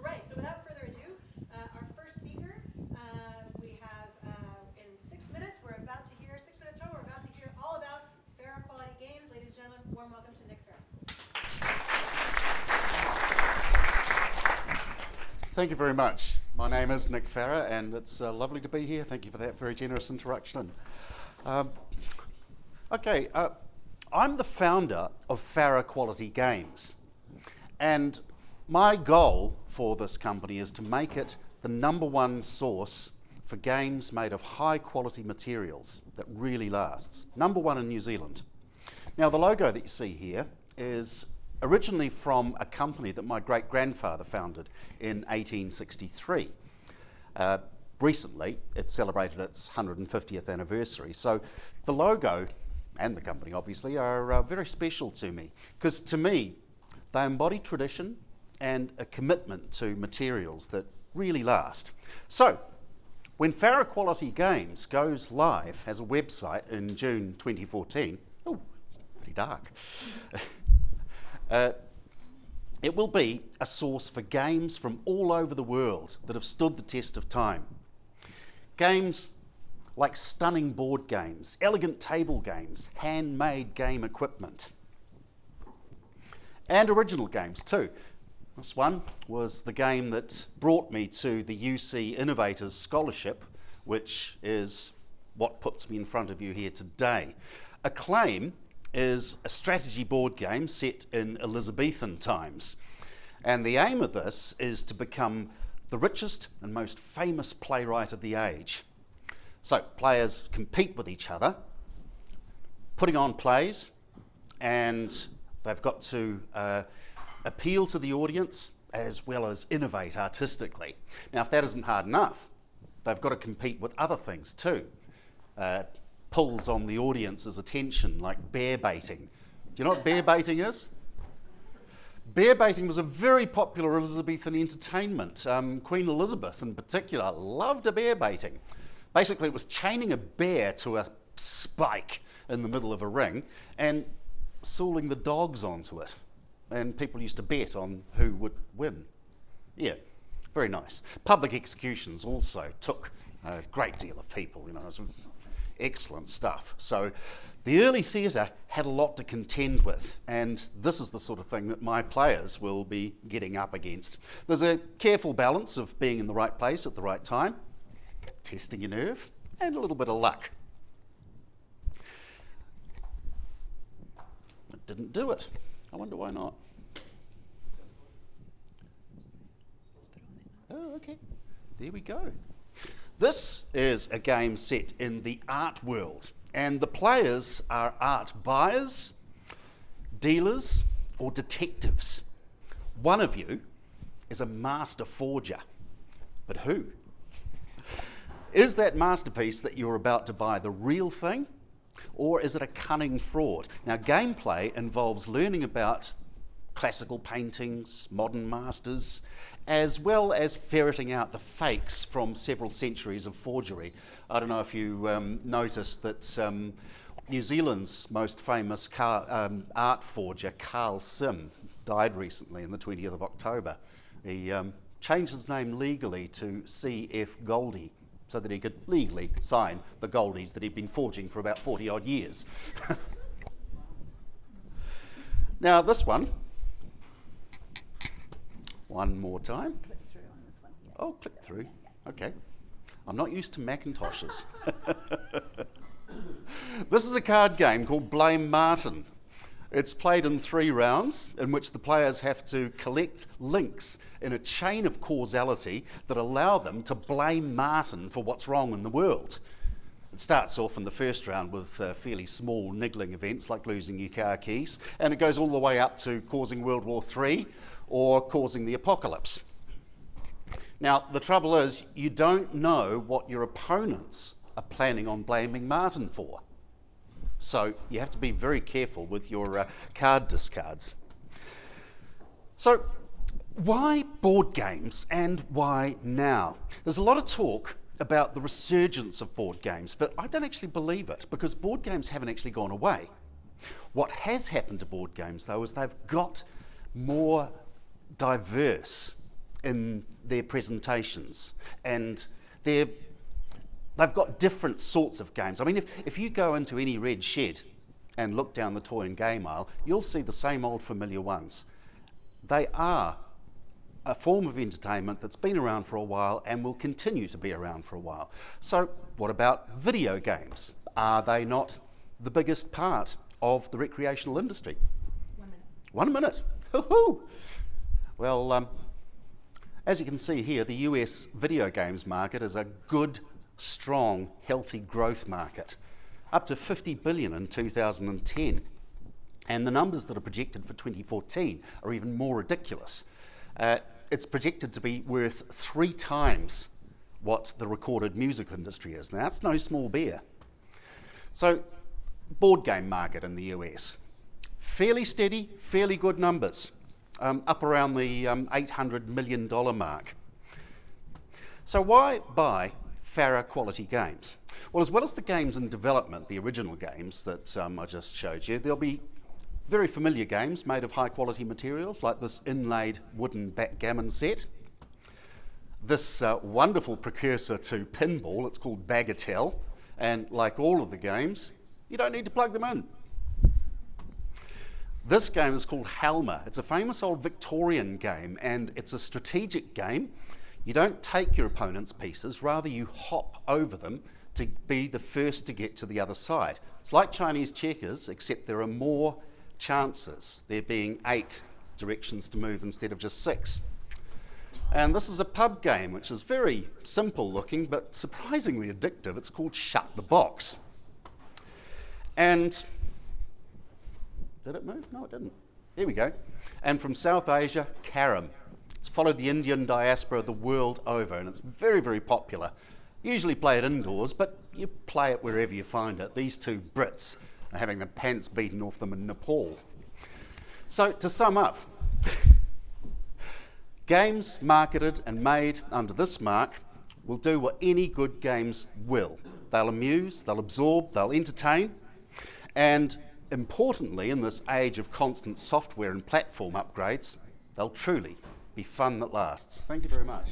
Right, so without further ado, our first speaker, we have in 6 minutes, we're about to hear, 6 minutes from, we're about to hear all about Farra quality games. Ladies and gentlemen, warm welcome to Nic Farra. Thank you very much. My name is Nic Farra, and it's lovely to be here. Thank you for that very generous introduction. I'm the founder of Farra Quality Games, and my goal for this company is to make it the #1 source for games made of high quality materials that really lasts. #1 in New Zealand. Now, the logo that you see here is originally from a company that my great-grandfather founded in 1863. Recently, it celebrated its 150th anniversary. So the logo and the company, obviously, are very special to me, because to me, they embody tradition and a commitment to materials that really last. So, when Farra Quality Games goes live as a website in June 2014, oh, it's pretty dark, it will be a source for games from all over the world that have stood the test of time. Games like stunning board games, elegant table games, handmade game equipment, and original games too. This one was the game that brought me to the UC Innovators Scholarship, which is what puts me in front of you here today. Acclaim is a strategy board game set in Elizabethan times, and the aim of this is to become the richest and most famous playwright of the age. So players compete with each other, putting on plays, and they've got to appeal to the audience as well as innovate artistically. Now, if that isn't hard enough, they've got to compete with other things too. Pulls on the audience's attention, like bear baiting. Do you know what bear baiting is? Bear baiting was a very popular Elizabethan entertainment. Queen Elizabeth in particular loved a bear baiting. Basically, it was chaining a bear to a spike in the middle of a ring and sawing the dogs onto it. And people used to bet on who would win. Yeah, very nice. Public executions also took a great deal of people, some excellent stuff. So the early theatre had a lot to contend with, and this is the sort of thing that my players will be getting up against. There's a careful balance of being in the right place at the right time, testing your nerve, and a little bit of luck. It didn't do it. I wonder why not. Oh, okay. There we go. This is a game set in the art world, and the players are art buyers, dealers, or detectives. One of you is a master forger. But who? Is that masterpiece that you're about to buy the real thing, or is it a cunning fraud? Now, gameplay involves learning about classical paintings, modern masters, as well as ferreting out the fakes from several centuries of forgery. I don't know if you noticed that New Zealand's most famous art forger, Carl Sim, died recently on the 20th of October. He changed his name legally to C.F. Goldie, so that he could legally sign the Goldies that he'd been forging for about 40 odd years. Now this one more time. Click through on this one. Yeah. Oh, click through. Okay. I'm not used to Macintoshes. This is a card game called Blame Martin. It's played in 3 rounds, in which the players have to collect links in a chain of causality that allow them to blame Martin for what's wrong in the world. It starts off in the first round with fairly small niggling events like losing your car keys, and it goes all the way up to causing World War III or causing the apocalypse. Now, the trouble is, you don't know what your opponents are planning on blaming Martin for. So you have to be very careful with your card discards. So why board games, and why now? There's a lot of talk about the resurgence of board games, but I don't actually believe it, because board games haven't actually gone away. What has happened to board games, though, is they've got more diverse in their presentations, and they've got different sorts of games. I mean, if you go into any red shed and look down the toy and game aisle, you'll see the same old familiar ones. They are a form of entertainment that's been around for a while and will continue to be around for a while. So what about video games? Are they not the biggest part of the recreational industry? 1 minute. 1 minute. Hoo-hoo. Well, as you can see here, the US video games market is a good, strong, healthy growth market, up to 50 billion in 2010. And the numbers that are projected for 2014 are even more ridiculous. It's projected to be worth 3 times what the recorded music industry is. Now, that's no small beer. So, board game market in the US. Fairly steady, fairly good numbers, up around the $800 million mark. So why buy Farra quality games? Well, as well as the games in development, the original games that I just showed you, there'll be very familiar games made of high quality materials like this inlaid wooden backgammon set. This wonderful precursor to pinball, it's called Bagatelle, and like all of the games, you don't need to plug them in. This game is called Halma. It's a famous old Victorian game, and it's a strategic game. You don't take your opponent's pieces, rather you hop over them to be the first to get to the other side. It's like Chinese checkers, except there are more chances, there being 8 directions to move instead of just 6. And this is a pub game, which is very simple looking, but surprisingly addictive. It's called Shut the Box. And did it move? No, it didn't. There we go. And from South Asia, carom. It's followed the Indian diaspora the world over, and it's very, very popular. Usually play it indoors, but you play it wherever you find it. These two Brits are having the pants beaten off them in Nepal. So, to sum up, games marketed and made under this mark will do what any good games will. They'll amuse, they'll absorb, they'll entertain, and importantly, in this age of constant software and platform upgrades, they'll truly be fun that lasts. Thank you very much.